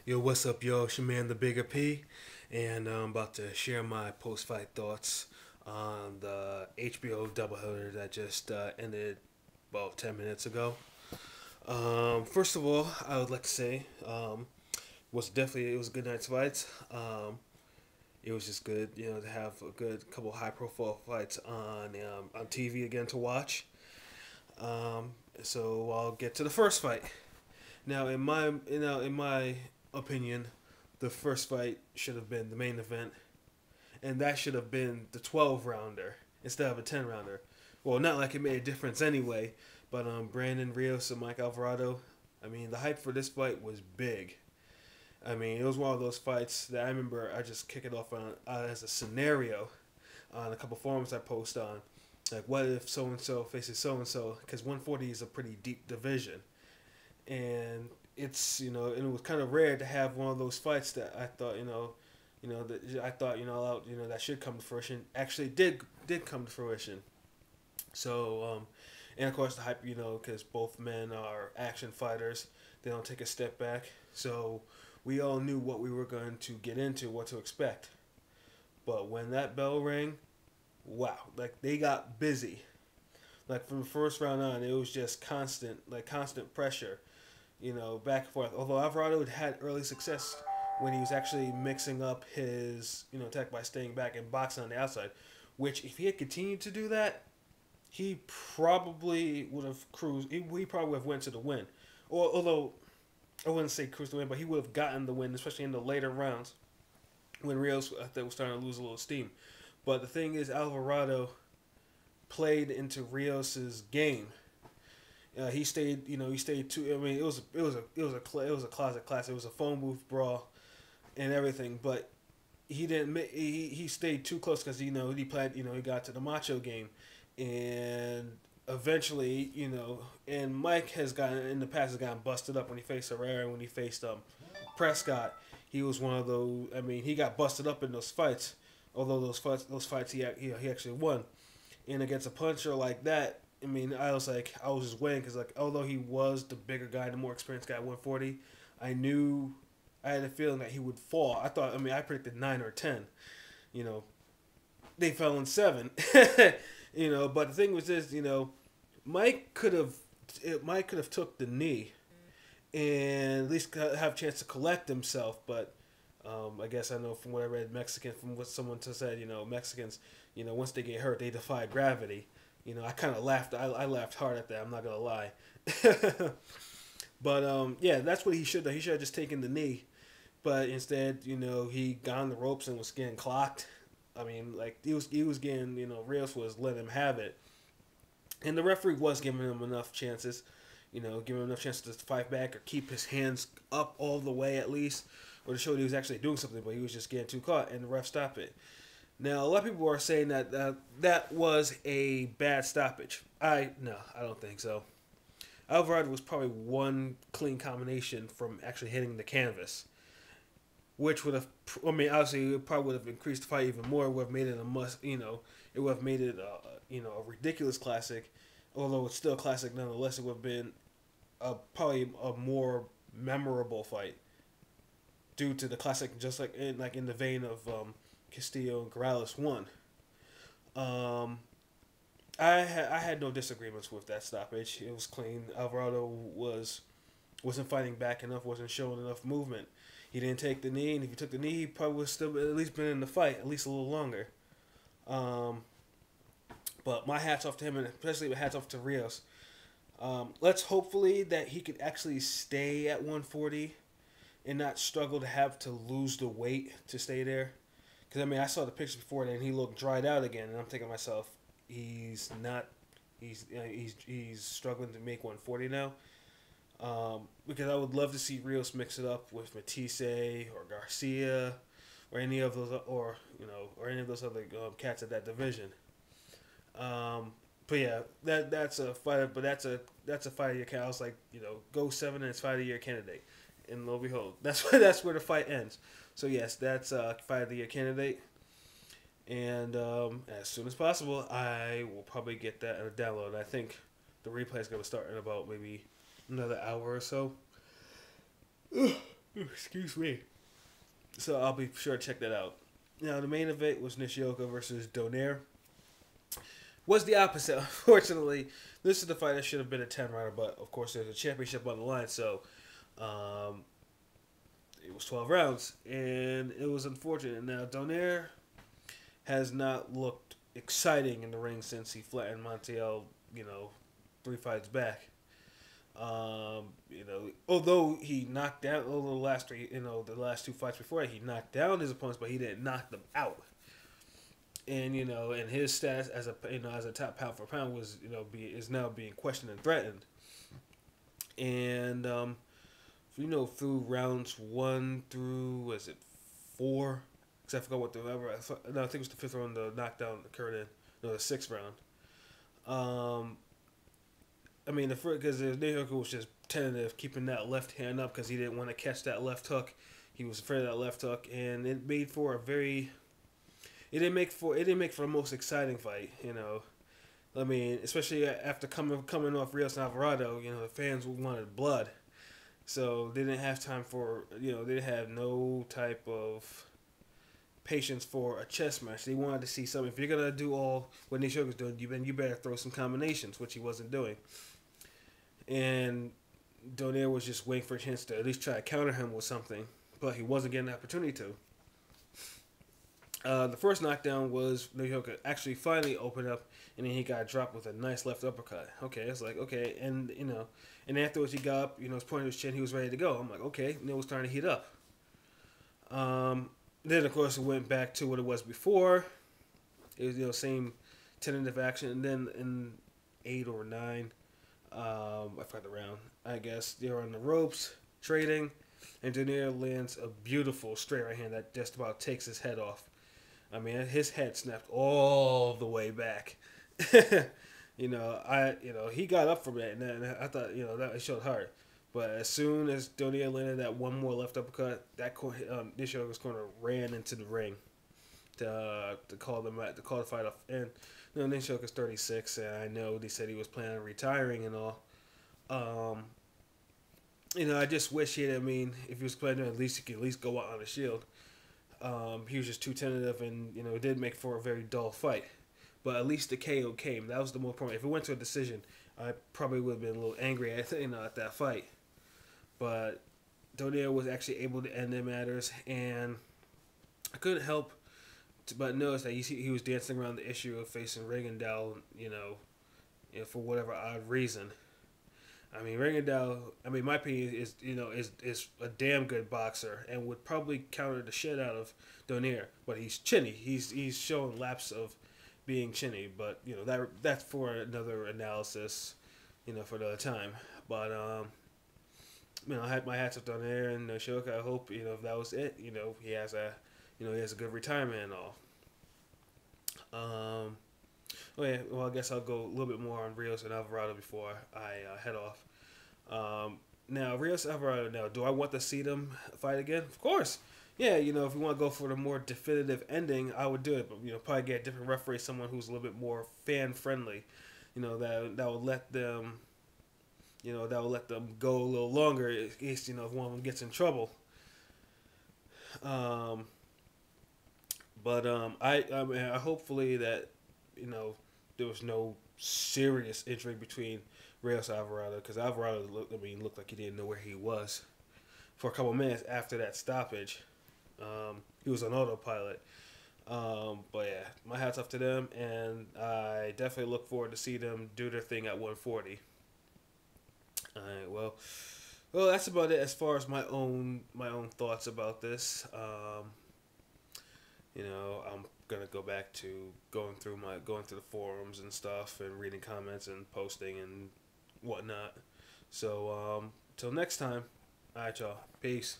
Yo, what's up, yo? It's your man, the Bigga P, and I'm about to share my post-fight thoughts on the HBO doubleheader that just ended about 10 minutes ago. First of all, I would like to say it was a good night's fights. It was just good, to have a good couple high-profile fights on TV again to watch. So I'll get to the first fight. Now, in my opinion, the first fight should have been the main event, and that should have been the 12 rounder instead of a 10 rounder. Well, not like it made a difference anyway, but Brandon Rios and Mike Alvarado. I mean, the hype for this fight was big. I mean, it was one of those fights that I remember I just kick it off on as a scenario on a couple forums I post on. Like, what if so and so faces so and so? Because 140 is a pretty deep division, and and it was kind of rare to have one of those fights that I thought that I thought that should come to fruition actually did come to fruition. So and of course the hype, because both men are action fighters, they don't take a step back. So we all knew what we were going to get into, what to expect. But when that bell rang, wow, like they got busy. Like from the first round on, it was just constant pressure, back and forth. Although Alvarado had early success when he was actually mixing up his, attack by staying back and boxing on the outside, which if he had continued to do that, he probably would have cruised. He probably would have went to the win. Or although I wouldn't say cruise the win, but he would have gotten the win, especially in the later rounds when Rios I think was starting to lose a little steam. But the thing is, Alvarado played into Rios's game. He stayed too. I mean, it was a closet class. It was a phone booth brawl and everything. But he didn't. He stayed too close because he played. He got to the macho game, and eventually, and Mike has gotten in the past has gotten busted up when he faced Herrera, when he faced Prescott. He was one of those. I mean, he got busted up in those fights. Although those fights he actually won, and against a puncher like that, I mean, I was just waiting because although he was the bigger guy, the more experienced guy at 140, I had a feeling that he would fall. I predicted 9 or 10. You know, they fell in 7. But the thing was this, Mike could have Mike could have took the knee and at least have a chance to collect himself, but I guess I know from what I read, from what someone said, Mexicans, once they get hurt, they defy gravity. I kind of laughed. I laughed hard at that. I'm not gonna lie. But yeah, that's what he should have. He should have just taken the knee, but instead, he got on the ropes and was getting clocked. I mean, like he was getting, Rios was letting him have it, and the referee was giving him enough chances. Giving him enough chances to fight back or keep his hands up all the way at least, or to show that he was actually doing something, but he was just getting too caught, and the ref stopped it. Now, a lot of people are saying that that was a bad stoppage. No, I don't think so. Alvarado was probably one clean combination from actually hitting the canvas, which would have, I mean, obviously it probably would have increased the fight even more. It would have made it a must, it would have made it, a ridiculous classic. Although it's still a classic nonetheless, it would have been probably a more memorable fight due to the classic, just like in the vein of Castillo and Corrales won. Um, I had no disagreements with that stoppage. It was clean. Alvarado wasn't fighting back enough, wasn't showing enough movement. He didn't take the knee, and if he took the knee, he probably would still at least been in the fight at least a little longer. But my hats off to him, and especially my hats off to Rios. Let's hopefully that he could actually stay at 140 and not struggle to have to lose the weight to stay there. Because, I mean, I saw the picture before that, and he looked dried out again. And I'm thinking to myself, he's not, he's struggling to make 140 now. Because I would love to see Rios mix it up with Matisse or Garcia or any of those, or any of those other cats at that division. But yeah, that's a fight. But that's a fight of your candidate. I was like, go 7 and it's fight of your candidate. And lo and behold, that's where the fight ends. So yes, that's fight of the year candidate. And as soon as possible, I will probably get that in a download. I think the replay is going to start in about maybe another hour or so. Excuse me. So I'll be sure to check that out. Now the main event was Nishioka versus Donaire. Was the opposite, unfortunately. This is the fight that should have been a 10 rounder, but of course there's a championship on the line, so um, it was 12 rounds, and it was unfortunate. Now Donaire has not looked exciting in the ring since he flattened Montiel, 3 fights back. Although he knocked down the last three, the last 2 fights before that, he knocked down his opponents, but he didn't knock them out. And and his status as a top pound for pound was is now being questioned and threatened. And through rounds 1 through 4, because I forgot what I think it was the 5th round the knockdown occurred in. No, the 6th round. The first, because Nishioka was just tentative, keeping that left hand up because he didn't want to catch that left hook. He was afraid of that left hook, and it made for a very. It didn't make for the most exciting fight, especially after coming off Rios-Alvarado, the fans wanted blood, so they didn't have time for they didn't have no type of patience for a chess match. They wanted to see something. If you're gonna do all what Nishioka's doing, you better throw some combinations, which he wasn't doing. And Donaire was just waiting for a chance to at least try to counter him with something, but he wasn't getting the opportunity to. The first knockdown was Nishioka actually finally opened up, and then he got dropped with a nice left uppercut. Okay, it's like, okay, and and afterwards he got up, was pointing his chin, he was ready to go. I'm like, okay, and it was starting to heat up. Then of course it went back to what it was before. It was same tentative action, and then in 8 or 9, I forgot the round. I guess they were on the ropes trading, and Donaire lands a beautiful straight right hand that just about takes his head off. His head snapped all the way back. He got up from it, and I thought, that it showed heart. But as soon as Donaire landed that one more left uppercut, that Nishioka's corner ran into the ring to call the fight off. And Nishioka's 36, and I know they said he was planning on retiring and all. I just wish if he was planning, at least he could at least go out on a shield. He was just too tentative, and it did make for a very dull fight. But at least the KO came. That was the more important. If it went to a decision, I probably would have been a little angry at that fight. But Donaire was actually able to end the matters, and I couldn't help but notice that he was dancing around the issue of facing Rigondeaux, for whatever odd reason. Rigondeaux, my opinion is a damn good boxer and would probably counter the shit out of Donaire, but he's chinny. He's showing lapse of being chinny, but that's for another analysis, for another time. But I had my hats up to Donaire and Nishioka. I hope if that was it, he has a good retirement and all. Well, I guess I'll go a little bit more on Rios and Alvarado before I head off. Now, Rios-Alvarado, now, do I want to see them fight again? Of course. Yeah, if you want to go for the more definitive ending, I would do it. But, probably get a different referee, someone who's a little bit more fan-friendly, that will let them, go a little longer in case, if one of them gets in trouble. I hopefully that, there was no serious injury between Rios-Alvarado, because Alvarado looked like he didn't know where he was for a couple minutes after that stoppage. He was on autopilot. But yeah, my hat's off to them, and I definitely look forward to see them do their thing at 140. All right, well, that's about it as far as my own thoughts about this. I'm gonna go back to going through the forums and stuff and reading comments and posting and whatnot. So till next time, all right, y'all, peace.